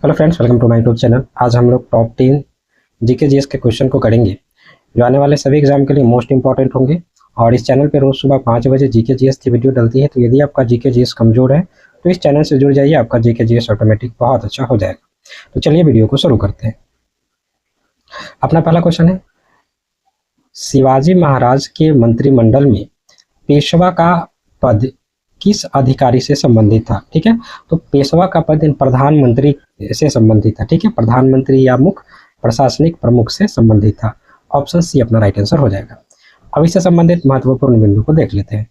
Hello friends, welcome to my YouTube channel. आज हम लोग टॉप 10 जीके जीएस के क्वेश्चन को करेंगे जो आने वाले सभी एग्जाम के लिए मोस्ट इंपॉर्टेंट होंगे। और इस चैनल पे रोज सुबह 5 बजे जीके जीएस की वीडियो डलती है, तो यदि आपका जीके जीएस कमजोर है तो इस चैनल से जुड़ जाइए, आपका जीके जीएस ऑटोमेटिक बहुत अच्छा हो जाएगा। तो चलिए वीडियो को शुरू करते हैं। अपना पहला क्वेश्चन है, शिवाजी महाराज के मंत्रिमंडल में पेशवा का पद किस अधिकारी से संबंधित था? ठीक है, तो पेशवा का पद प्रधानमंत्री से संबंधित था। ठीक है, प्रधानमंत्री या मुख्य प्रशासनिक प्रमुख से संबंधित था। ऑप्शन सी अपना राइट आंसर हो जाएगा। अब इससे संबंधित महत्वपूर्ण बिंदु को देख लेते हैं।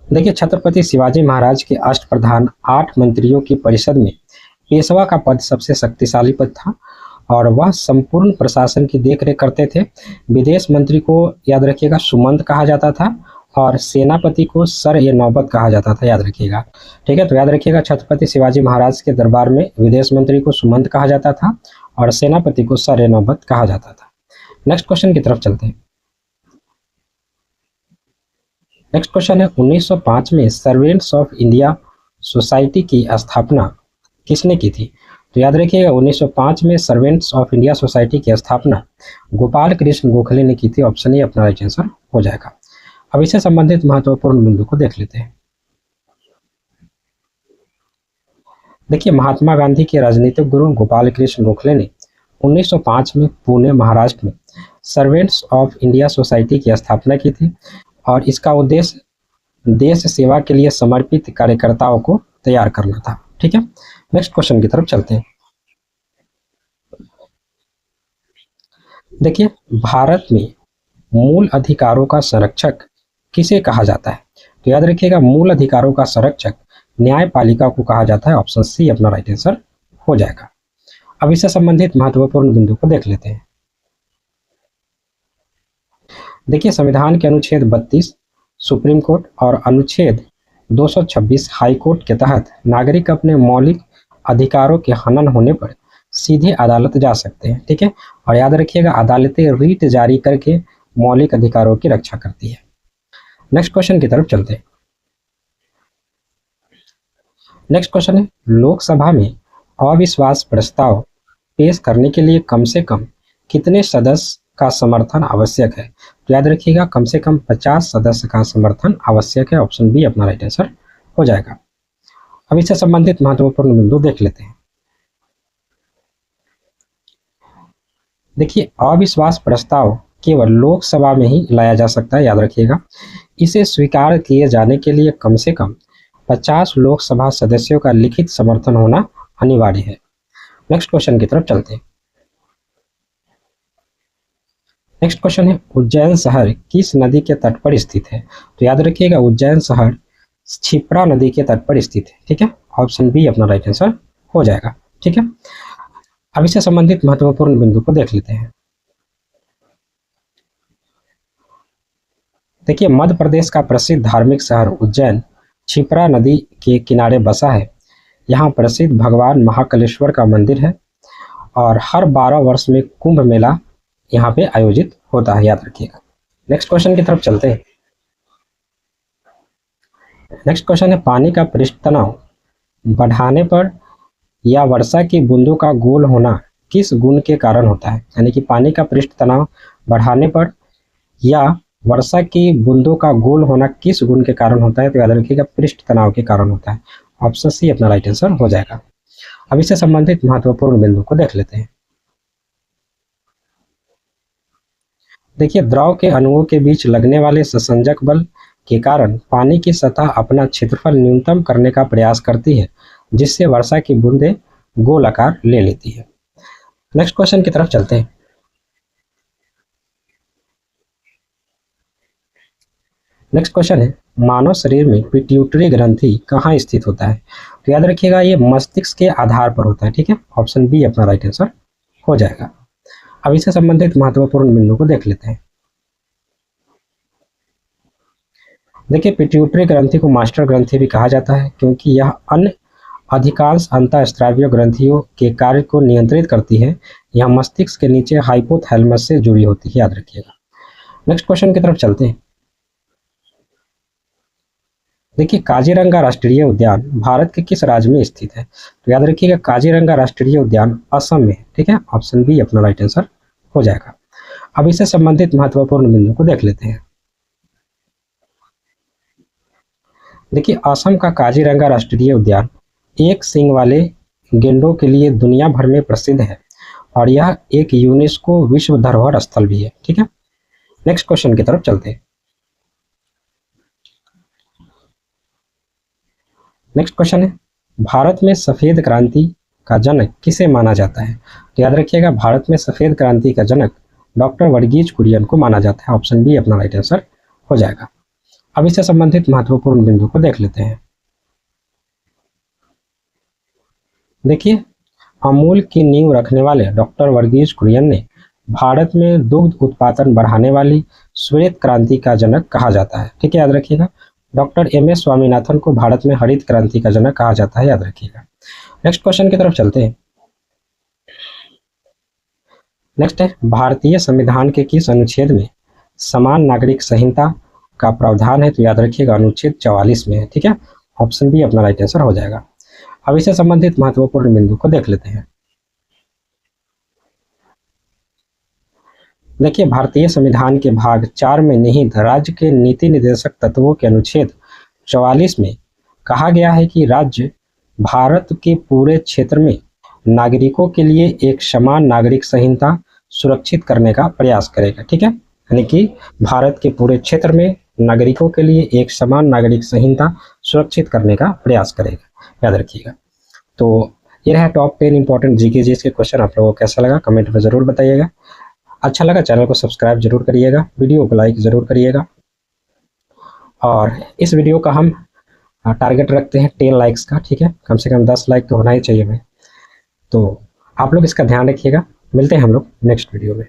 देखिए, छत्रपति शिवाजी महाराज के अष्टप्रधान 8 मंत्रियों की परिषद में पेशवा का पद सबसे शक्तिशाली पद था और वह संपूर्ण प्रशासन की देखरेख करते थे। विदेश मंत्री को याद रखिएगा सुमंत कहा जाता था और सेनापति को सर ए नौबत कहा जाता था, याद रखिएगा। ठीक है, तो याद रखिएगा छत्रपति शिवाजी महाराज के दरबार में विदेश मंत्री को सुमंत कहा जाता था और सेनापति को सर ए नौबत कहा जाता था। नेक्स्ट क्वेश्चन की तरफ चलते हैं। नेक्स्ट क्वेश्चन है, 1905 में सर्वेंट्स ऑफ इंडिया सोसाइटी की स्थापना किसने की थी? तो याद रखिएगा 1905 में सर्वेंट्स ऑफ इंडिया सोसाइटी की स्थापना गोपाल कृष्ण गोखले ने की थी। ऑप्शन ए अपना राइट आंसर हो जाएगा। अब इससे संबंधित महत्वपूर्ण बिंदु को देख लेते हैं। देखिए, महात्मा गांधी के राजनीतिक गुरु गोपाल कृष्ण गोखले ने 1905 में पुणे महाराष्ट्र में सर्वेंट्स ऑफ इंडिया सोसाइटी की स्थापना की थी और इसका उद्देश्य देश सेवा के लिए समर्पित कार्यकर्ताओं को तैयार करना था। ठीक है, नेक्स्ट क्वेश्चन की तरफ चलते हैं। देखिए, भारत में मूल अधिकारों का संरक्षक किसे कहा जाता है? तो याद रखिएगा मूल अधिकारों का संरक्षक न्यायपालिका को कहा जाता है। ऑप्शन सी अपना राइट आंसर हो जाएगा। अब इससे संबंधित महत्वपूर्ण बिंदु को देख लेते हैं। देखिए, संविधान के अनुच्छेद 32 सुप्रीम कोर्ट और अनुच्छेद 226 हाई कोर्ट के तहत नागरिक अपने मौलिक अधिकारों के हनन होने पर सीधे अदालत जा सकते हैं। ठीक है, और याद रखिएगा अदालतें रीट जारी करके मौलिक अधिकारों की रक्षा करती है। नेक्स्ट क्वेश्चन की तरफ चलते हैं। नेक्स्ट क्वेश्चन है, लोकसभा में अविश्वास प्रस्ताव पेश करने के लिए कम से कम कितने सदस्य का समर्थन आवश्यक है? तो याद रखिएगा कम से कम 50 सदस्य का समर्थन आवश्यक है। ऑप्शन बी अपना राइट आंसर हो जाएगा। अब इससे संबंधित महत्वपूर्ण बिंदु देख लेते हैं। देखिए, अविश्वास प्रस्ताव केवल लोकसभा में ही लाया जा सकता है, याद रखिएगा। इसे स्वीकार किए जाने के लिए कम से कम 50 लोकसभा सदस्यों का लिखित समर्थन होना अनिवार्य है। नेक्स्ट क्वेश्चन की तरफ चलते हैं। नेक्स्ट क्वेश्चन है, उज्जैन शहर किस नदी के तट पर स्थित है? तो याद रखिएगा उज्जैन शहर क्षिप्रा नदी के तट पर स्थित है। ठीक है, ऑप्शन बी अपना राइट आंसर हो जाएगा। ठीक है, अब इससे संबंधित महत्वपूर्ण बिंदु को देख लेते हैं। देखिए, मध्य प्रदेश का प्रसिद्ध धार्मिक शहर उज्जैन क्षिप्रा नदी के किनारे बसा है। यहाँ प्रसिद्ध भगवान महाकालेश्वर का मंदिर है और हर 12 वर्ष में कुंभ मेला यहाँ पे आयोजित होता है, याद रखिएगा। नेक्स्ट क्वेश्चन की तरफ चलते हैं। नेक्स्ट क्वेश्चन है, पानी का पृष्ठ तनाव बढ़ाने पर या वर्षा की बूंदों का गोल होना किस गुण के कारण होता है? यानी कि पानी का पृष्ठ तनाव बढ़ाने पर या वर्षा की बूंदों का गोल होना किस गुण के कारण होता है? तो याद रखिएगा पृष्ठ तनाव के कारण होता है। ऑप्शन सी अपना राइट आंसर हो जाएगा। अब इससे संबंधित महत्वपूर्ण बिंदु को देख लेते हैं। देखिए, द्रव के अणुओं के बीच लगने वाले संसंजक बल के कारण पानी की सतह अपना क्षेत्रफल न्यूनतम करने का प्रयास करती है, जिससे वर्षा की बूंदें गोल आकार ले लेती है। नेक्स्ट क्वेश्चन की तरफ चलते हैं। नेक्स्ट क्वेश्चन है, मानव शरीर में पिट्यूटरी ग्रंथि कहाँ स्थित होता है? तो याद रखिएगा ये मस्तिष्क के आधार पर होता है। ठीक है, ऑप्शन बी अपना राइट आंसर हो जाएगा। अब इससे संबंधित महत्वपूर्ण बिंदु को देख लेते हैं। देखिए, पिट्यूटरी ग्रंथि को मास्टर ग्रंथि भी कहा जाता है क्योंकि यह अन्य अधिकांश अंतःस्रावीय ग्रंथियों के कार्य को नियंत्रित करती है। यह मस्तिष्क के नीचे हाइपोथैलेमस से जुड़ी होती है, याद रखिएगा। नेक्स्ट क्वेश्चन की तरफ चलते हैं। देखिए काजीरंगा राष्ट्रीय उद्यान भारत के किस राज्य में स्थित है? तो याद रखिएगा काजीरंगा राष्ट्रीय उद्यान असम में है। ठीक है, ऑप्शन बी अपना राइट आंसर हो जाएगा। अब इससे संबंधित महत्वपूर्ण बिंदु को देख लेते हैं। देखिए असम का काजीरंगा राष्ट्रीय उद्यान एक सींग वाले गेंडों के लिए दुनिया भर में प्रसिद्ध है और यह एक यूनेस्को विश्व धरोहर स्थल भी है। ठीक है, नेक्स्ट क्वेश्चन की तरफ चलते हैं। नेक्स्ट क्वेश्चन है भारत में सफेद क्रांति का जनक किसे माना जाता है? तो याद रखिएगा भारत में सफेद क्रांति का जनक डॉक्टर वर्गीज कुरियन को माना जाता है। ऑप्शन बी अपना राइट आंसर हो जाएगा। अब इससे संबंधित महत्वपूर्ण बिंदु को देख लेते हैं। देखिए अमूल की नींव रखने वाले डॉक्टर वर्गीज कुरियन ने भारत में दुग्ध उत्पादन बढ़ाने वाली श्वेत क्रांति का जनक कहा जाता है। ठीक है, याद रखिएगा डॉक्टर एम.एस. स्वामीनाथन को भारत में हरित क्रांति का जनक कहा जाता है, याद रखिएगा। नेक्स्ट क्वेश्चन की तरफ चलते हैं। नेक्स्ट है भारतीय संविधान के किस अनुच्छेद में समान नागरिक संहिता का प्रावधान है? तो याद रखिएगा अनुच्छेद 44 में है। ठीक है, ऑप्शन बी अपना राइट आंसर हो जाएगा। अब इससे संबंधित महत्वपूर्ण बिंदु को देख लेते हैं। देखिए भारतीय संविधान के भाग 4 में निहित राज्य के नीति निर्देशक तत्वों के अनुच्छेद 44 में कहा गया है कि राज्य भारत के पूरे क्षेत्र में नागरिकों के लिए एक समान नागरिक संहिता सुरक्षित करने का प्रयास करेगा। ठीक है, यानी कि भारत के पूरे क्षेत्र में नागरिकों के लिए एक समान नागरिक संहिता सुरक्षित करने का प्रयास करेगा, याद रखिएगा। तो ये रहा टॉप 10 इंपॉर्टेंट जीके जीएस के क्वेश्चन। आप लोगों को कैसा लगा कमेंट में ज़रूर बताइएगा। अच्छा लगा चैनल को सब्सक्राइब जरूर करिएगा, वीडियो को लाइक ज़रूर करिएगा। और इस वीडियो का हम टारगेट रखते हैं 10 लाइक्स का। ठीक है, कम से कम 10 लाइक तो होना ही चाहिए भाई। तो आप लोग इसका ध्यान रखिएगा। मिलते हैं हम लोग नेक्स्ट वीडियो में।